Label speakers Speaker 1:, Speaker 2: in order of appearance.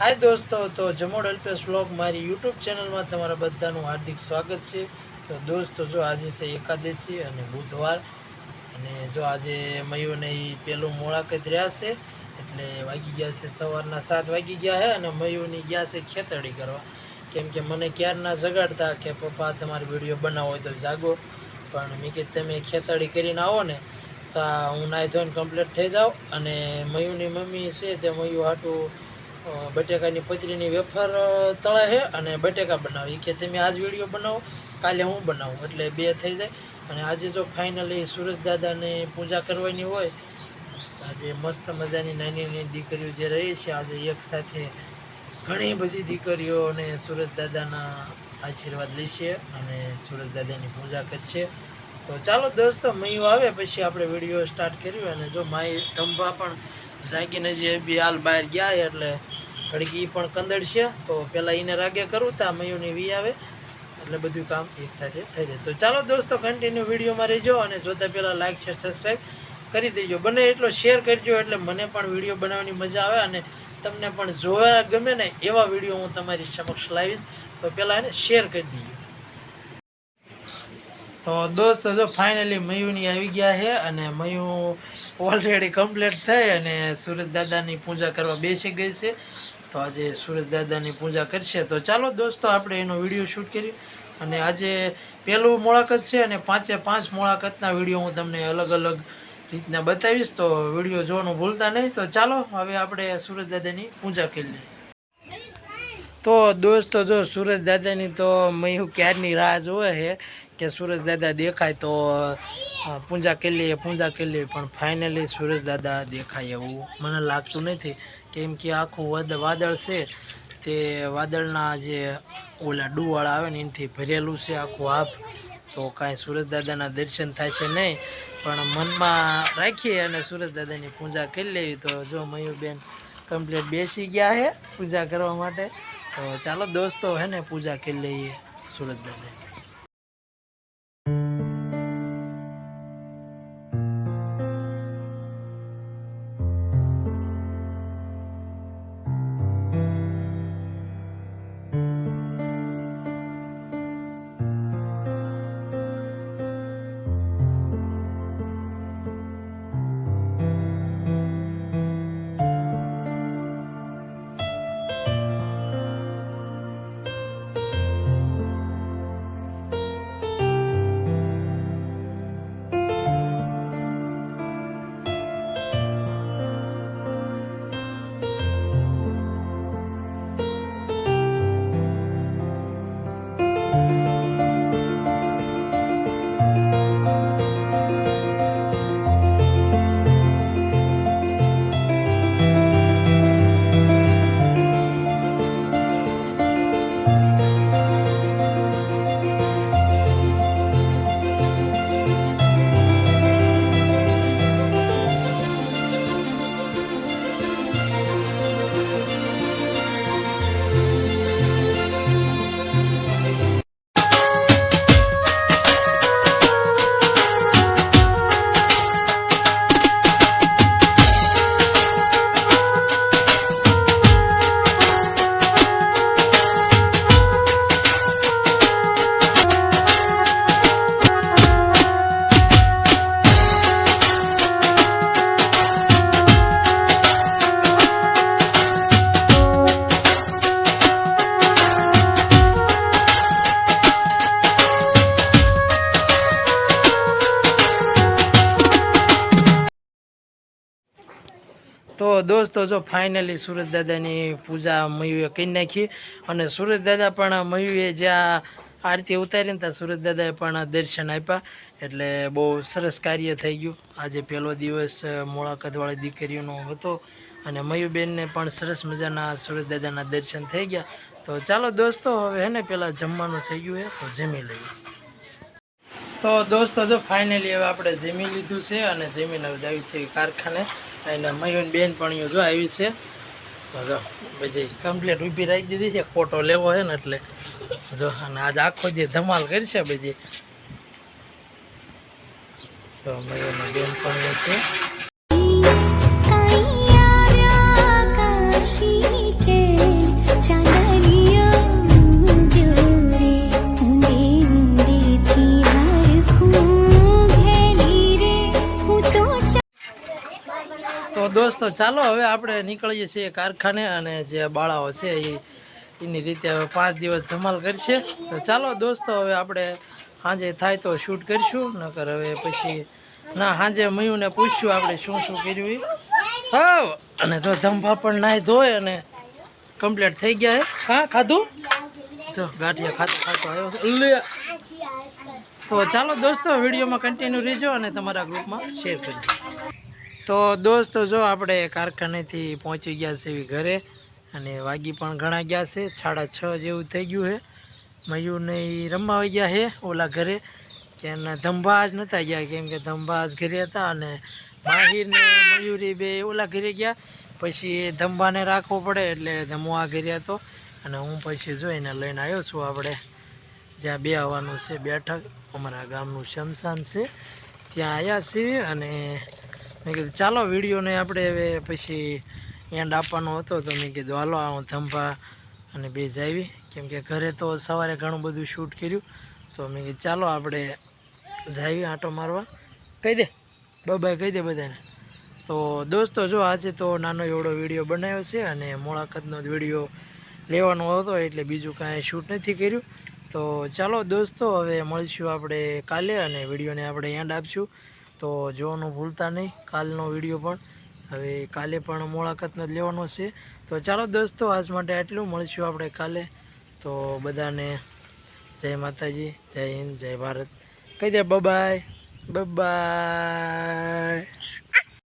Speaker 1: हाय दोस्तों, तो जमोड अल्पेश व्लॉग मारी यूट्यूब चैनल में तमारा बधाનું हार्दिक स्वागत है। तो दोस्तों जो आज से एकादशी और बुधवार અને જો આજે મયુને પેલું મુલાકાત રહ્યા છે એટલે વાગી ગયા છે સવારના 7 વાગી ગયા છે અને મયુની ગયા છે ખેતડી કરવા કેમ કે મને ક્યારના જગાડતા કે પપ્પા તમારી વિડીયો બનાવો હોય તો જાગો પણ મેં કે તમે ખેતડી કરીને આવો ને તો હું નાઈ ધોઈને કમ્પ્લીટ થઈ જાઉં અને મયુની મમ્મી છે તે મયુ હાટું બટેકાની પતરીની વેફર તળે છે અને બટેકા બનાવે કે તમે આજ વિડીયો બનાવો કાલે હું બનાવું એટલે બે થઈ જાય। અને આજે જો ફાઇનલી સુરજ દાદાને પૂજા કરવાની હોય આજે મસ્ત મજાની નાની નાની દીકરીઓ જે રહી છે આજે એક સાથે ઘણી બધી દીકરીઓ અને સુરજ દાદાના આશીર્વાદ લેશે અને સુરજ દાદાની પૂજા કરશે। તો ચાલો દોસ્તો મયુ આવે પછી આપણે વિડીયો સ્ટાર્ટ કર્યો અને જો માય ધંભા પણ જાગીને જે બી હાલ બહાર ગયા એટલે ઘડીક એ પણ કંદડશે તો પહેલાં એને રાગે કરું તા મયુની વી આવે એટલે બધું કામ એક સાથે થઈ જાય। તો ચાલો દોસ્તો કન્ટિન્યુ વિડીયોમાં રહેજો અને જોતા પહેલાં લાઇક શેર સબસ્ક્રાઈબ કરી દેજો, બને એટલો શેર કરજો એટલે મને પણ વિડીયો બનાવવાની મજા આવે અને તમને પણ જોવા ગમે ને એવા વિડીયો હું તમારી સમક્ષ લાવીશ। તો પહેલાં એને શેર કરી દેજો। તો દોસ્તો જો ફાઇનલી મયુની આવી ગયા છે અને મયુ ઓલરેડી કમ્પ્લીટ થઈ અને સુરજ દાદાની પૂજા કરવા બેસી ગઈ છે। તો આજે સુરજ દાદાની પૂજા કરશે। તો ચાલો દોસ્તો આપણે એનો વિડીયો શૂટ કરીએ અને આજે પહેલું મુલાકાત છે અને 5 મુલાકાતના વિડીયો હું તમને અલગ અલગ રીતના બતાવીશ। તો વિડીયો જોવાનું ભૂલતા નહીં। તો ચાલો હવે આપણે સુરજ દાદાની પૂજા કરી લઈએ। તો દોસ્તો જો સુરજ દાદાની તો મયુ ક્યારની રાહ જોવે છે કે સુરજ દાદા દેખાય તો પૂજા કરી લઈએ પણ ફાઇનલી સુરજ દાદા દેખાય એવું મને લાગતું નથી કેમ કે આખું વાદળ છે તે વાદળના જે ઓલા ડુવાળા આવે ને એનાથી ભરેલું છે આખું હાફ। તો કાંઈ સુરજ દાદાના દર્શન થાય છે નહીં પણ મનમાં રાખીએ અને સુરજ દાદાની પૂજા કરી લેવી। તો જો મયુબેન કમ્પ્લીટ બેસી ગયા છે પૂજા કરવા માટે। તો ચાલો દોસ્તો હે ને પૂજા કરી લઈએ સુરજ દાદાની। તો દોસ્તો જો ફાઇનલી સુરજ દાદાની પૂજા મયુએ કરી નાખી અને સુરજ દાદા પણ મયુએ જ્યાં આરતી ઉતારીને ત્યાં સુરજ દાદાએ પણ દર્શન આપ્યા એટલે બહુ સરસ કાર્ય થઈ ગયું। આજે પહેલો દિવસ મુલાકાતવાળી દીકરીઓનો હતો અને મયુબેનને પણ સરસ મજાના સુરજ દાદાના દર્શન થઈ ગયા। તો ચાલો દોસ્તો હવે હે ને પહેલાં જમવાનું થઈ ગયું છે તો જમી લઈએ। તો દોસ્તો જો ફાઇનલી હવે આપણે જમી લીધું છે અને જમીને હવે આવી છે કારખાને અને મયુન બેનપણીઓ જો આવી છે જો બધી કમ્પ્લીટ ઊભી રાખી દીધી છે ફોટો લેવો છે ને એટલે જો અને આજ આખો દી ધમાલ કરશે બધી। તો મયુની બેનપણીઓ છે।
Speaker 2: કૈયા આકાશી કે
Speaker 1: દોસ્તો ચાલો હવે આપણે નીકળીએ છીએ કારખાને, અને જે બાળાઓ છે એની રીતે હવે 5 દિવસ ધમાલ કરશે. તો ચાલો દોસ્તો હવે આપણે સાંજે થાય તો શૂટ કરીશું, નકર હવે પછી ના સાંજે મયુને પૂછ્યું આપણે શું શું કર્યું હા. અને જો ધંભા પણ નાહી ધોય અને કમ્પ્લીટ થઈ ગયા હે. કાં ખાધું જો ગાંઠિયા ખાતો આવ્યો છે. તો ચાલો દોસ્તો વિડીયોમાં કન્ટિન્યુ રહેજો અને તમારા ગ્રુપમાં શેર કરજો. તો દોસ્તો જો આપણે કારખાનેથી પહોંચી ગયા છે ઘરે, અને વાગી પણ ઘણા ગયા છે, 6:30 જેવું થઈ ગયું છે. મયુરને રમવા આવી ગયા છે ઓલા ઘરે, કે ધંભા જ નહોતા ગયા કેમ કે ધંભા જ ઘરે હતા, અને માહિરને મયુરી બે ઓલા ઘરે ગયા. પછી ધંભાને રાખવો પડે એટલે ધમવા ઘરે હતો, અને હું પછી જોઈને લઈને આવ્યો છું આપણે જ્યાં બે આવવાનું છે બેઠક, અમારા ગામનું શમશાન છે ત્યાં આવ્યા છીએ. અને મેં કીધું ચાલો વિડીયોને આપણે હવે પછી એન્ડ આપવાનો હતો, તો મેં કીધું હાલો હું ધંભા અને બે જ આવી, કેમ કે ઘરે તો સવારે ઘણું બધું શૂટ કર્યું. તો મેં કીધું ચાલો આપણે જાવી આંટો મારવા. કહી દે બાય કહી દે બધાને. તો દોસ્તો જો આજે તો નાનો એવડો વિડીયો બનાવ્યો છે, અને મુલાકાતનો જ વિડીયો લેવાનો હતો એટલે બીજું કાંઈ શૂટ નથી કર્યું. તો ચાલો દોસ્તો હવે મળીશું આપણે કાલે, અને વિડીયોને આપણે એન્ડ આપશું. તો જોવાનું ભૂલતા નહીં કાલનો વિડીયો પણ, હવે કાલે પણ મુલાકાતનો જ લેવાનો છે. તો ચાલો દોસ્તો આજ માટે આટલું, મળીશું આપણે કાલે. તો બધાને જય માતાજી, જય હિન્દ, જય ભારત. કહી દે બાય બાય.